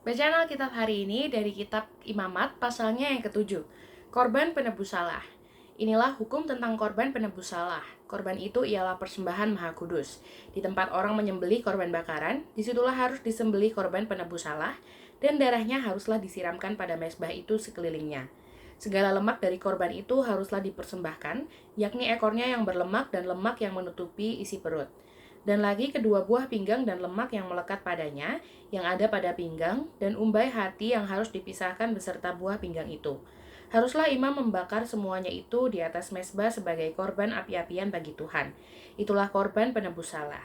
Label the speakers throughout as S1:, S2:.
S1: Bacaan Alkitab hari ini dari kitab Imamat pasalnya yang ketujuh. Korban penebus salah. Inilah hukum tentang korban penebus salah. Korban itu ialah persembahan Maha Kudus. Di tempat orang menyembelih korban bakaran, disitulah harus disembelih korban penebus salah, dan darahnya haruslah disiramkan pada mezbah itu sekelilingnya. Segala lemak dari korban itu haruslah dipersembahkan, yakni ekornya yang berlemak dan lemak yang menutupi isi perut. Dan lagi kedua buah pinggang dan lemak yang melekat padanya, yang ada pada pinggang, dan umbai hati yang harus dipisahkan beserta buah pinggang itu. Haruslah imam membakar semuanya itu di atas mezbah sebagai korban api-apian bagi Tuhan. Itulah korban penebus salah.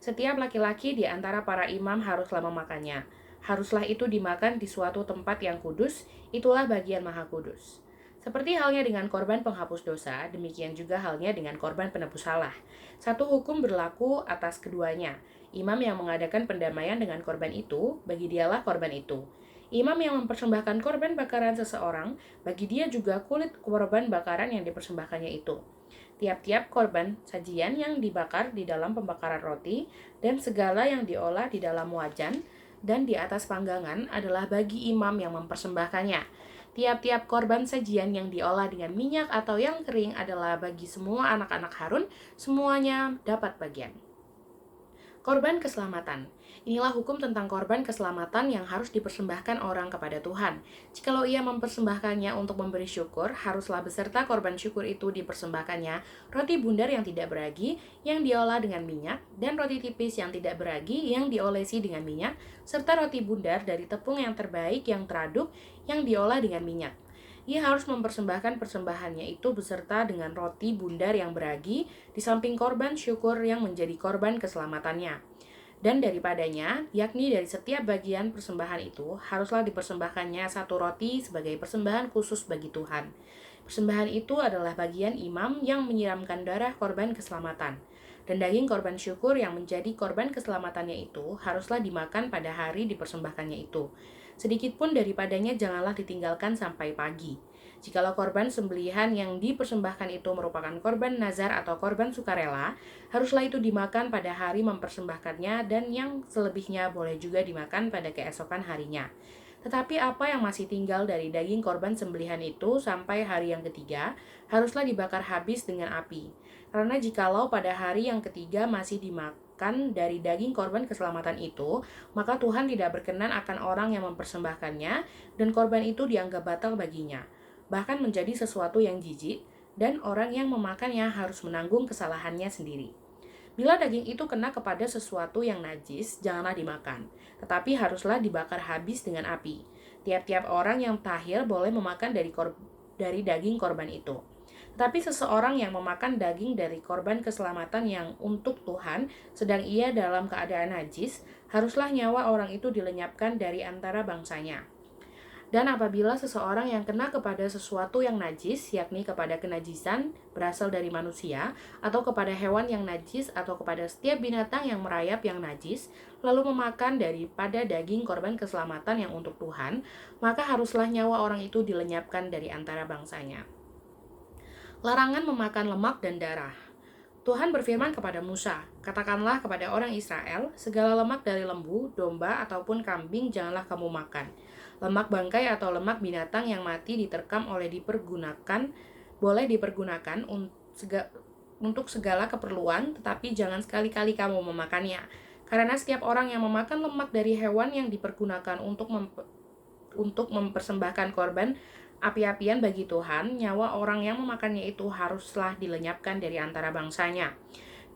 S1: Setiap laki-laki di antara para imam haruslah memakannya. Haruslah itu dimakan di suatu tempat yang kudus, itulah bagian maha kudus. Seperti halnya dengan korban penghapus dosa, demikian juga halnya dengan korban penebus salah. Satu hukum berlaku atas keduanya. Imam yang mengadakan pendamaian dengan korban itu, bagi dialah korban itu. Imam yang mempersembahkan korban bakaran seseorang, bagi dia juga kulit korban bakaran yang dipersembahkannya itu. Tiap-tiap korban sajian yang dibakar di dalam pembakaran roti, dan segala yang diolah di dalam wajan, dan di atas panggangan adalah bagi imam yang mempersembahkannya. Tiap-tiap korban sajian yang diolah dengan minyak atau yang kering adalah bagi semua anak-anak Harun, semuanya dapat bagian. Korban keselamatan. Inilah hukum tentang korban keselamatan yang harus dipersembahkan orang kepada Tuhan. Jikalau ia mempersembahkannya untuk memberi syukur, haruslah beserta korban syukur itu dipersembahkannya roti bundar yang tidak beragi, yang diolah dengan minyak, dan roti tipis yang tidak beragi, yang diolesi dengan minyak, serta roti bundar dari tepung yang terbaik yang teraduk, yang diolah dengan minyak. Ia harus mempersembahkan persembahannya itu beserta dengan roti bundar yang beragi di samping korban syukur yang menjadi korban keselamatannya. Dan daripadanya, yakni dari setiap bagian persembahan itu, haruslah dipersembahkannya satu roti sebagai persembahan khusus bagi Tuhan. Persembahan itu adalah bagian imam yang menyiramkan darah korban keselamatan. Dan daging korban syukur yang menjadi korban keselamatannya itu haruslah dimakan pada hari dipersembahkannya itu. Sedikit pun daripadanya janganlah ditinggalkan sampai pagi. Jikalau korban sembelihan yang dipersembahkan itu merupakan korban nazar atau korban sukarela, haruslah itu dimakan pada hari mempersembahkannya, dan yang selebihnya boleh juga dimakan pada keesokan harinya. Tetapi apa yang masih tinggal dari daging korban sembelihan itu sampai hari yang ketiga, haruslah dibakar habis dengan api. Karena jikalau pada hari yang ketiga masih dimakan dari daging korban keselamatan itu, maka Tuhan tidak berkenan akan orang yang mempersembahkannya, dan korban itu dianggap batal baginya, bahkan menjadi sesuatu yang jijik, dan orang yang memakannya harus menanggung kesalahannya sendiri. Bila daging itu kena kepada sesuatu yang najis, janganlah dimakan, tetapi haruslah dibakar habis dengan api. Tiap-tiap orang yang tahir boleh memakan dari daging korban itu. Tetapi seseorang yang memakan daging dari korban keselamatan yang untuk Tuhan, sedang ia dalam keadaan najis, haruslah nyawa orang itu dilenyapkan dari antara bangsanya. Dan apabila seseorang yang kena kepada sesuatu yang najis, yakni kepada kenajisan berasal dari manusia, atau kepada hewan yang najis, atau kepada setiap binatang yang merayap yang najis, lalu memakan daripada daging korban keselamatan yang untuk Tuhan, maka haruslah nyawa orang itu dilenyapkan dari antara bangsanya. Larangan memakan lemak dan darah. Tuhan berfirman kepada Musa, "Katakanlah kepada orang Israel, segala lemak dari lembu, domba, ataupun kambing janganlah kamu makan. Lemak bangkai atau lemak binatang yang mati diterkam boleh dipergunakan untuk segala keperluan, tetapi jangan sekali-kali kamu memakannya. Karena setiap orang yang memakan lemak dari hewan yang dipergunakan untuk mempersembahkan korban api-apian bagi Tuhan, nyawa orang yang memakannya itu haruslah dilenyapkan dari antara bangsanya.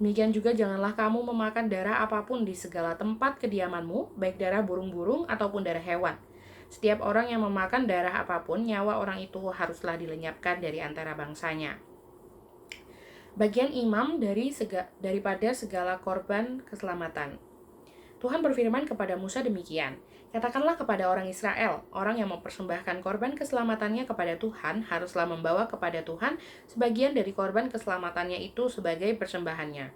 S1: Demikian juga janganlah kamu memakan darah apapun di segala tempat kediamanmu, baik darah burung-burung ataupun darah hewan. Setiap orang yang memakan darah apapun, nyawa orang itu haruslah dilenyapkan dari antara bangsanya." Bagian imam daripada segala korban keselamatan. Tuhan berfirman kepada Musa demikian, "Katakanlah kepada orang Israel, orang yang mempersembahkan korban keselamatannya kepada Tuhan haruslah membawa kepada Tuhan sebagian dari korban keselamatannya itu sebagai persembahannya.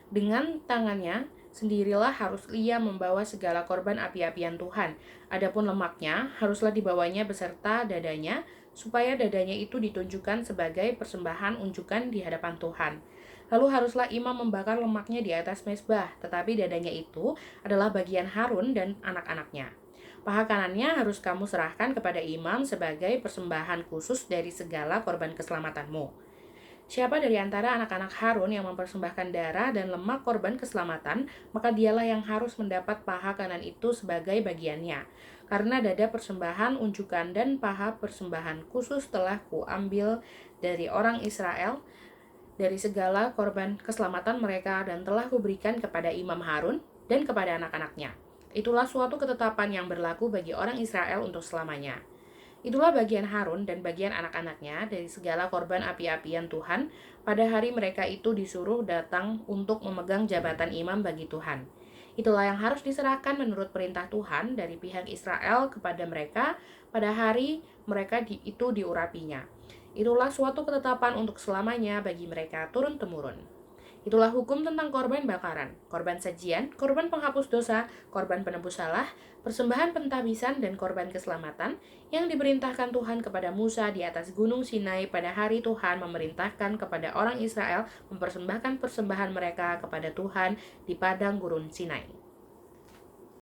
S1: Dengan tangannya sendirilah harus ia membawa segala korban api-apian Tuhan. Adapun lemaknya haruslah dibawanya beserta dadanya, supaya dadanya itu ditunjukkan sebagai persembahan unjukan di hadapan Tuhan. Lalu haruslah imam membakar lemaknya di atas mezbah, tetapi dadanya itu adalah bagian Harun dan anak-anaknya. Paha kanannya harus kamu serahkan kepada imam sebagai persembahan khusus dari segala korban keselamatanmu. Siapa dari antara anak-anak Harun yang mempersembahkan darah dan lemak korban keselamatan, maka dialah yang harus mendapat paha kanan itu sebagai bagiannya. Karena dada persembahan, unjukan, dan paha persembahan khusus telah kuambil dari orang Israel, dari segala korban keselamatan mereka, dan telah kuberikan kepada Imam Harun dan kepada anak-anaknya. Itulah suatu ketetapan yang berlaku bagi orang Israel untuk selamanya. Itulah bagian Harun dan bagian anak-anaknya dari segala korban api-apian Tuhan pada hari mereka itu disuruh datang untuk memegang jabatan imam bagi Tuhan. Itulah yang harus diserahkan menurut perintah Tuhan dari pihak Israel kepada mereka pada hari mereka itu diurapinya. Itulah suatu ketetapan untuk selamanya bagi mereka turun-temurun. Itulah hukum tentang korban bakaran, korban sajian, korban penghapus dosa, korban penebus salah, persembahan pentahbisan, dan korban keselamatan yang diperintahkan Tuhan kepada Musa di atas gunung Sinai pada hari Tuhan memerintahkan kepada orang Israel mempersembahkan persembahan mereka kepada Tuhan di padang gurun Sinai.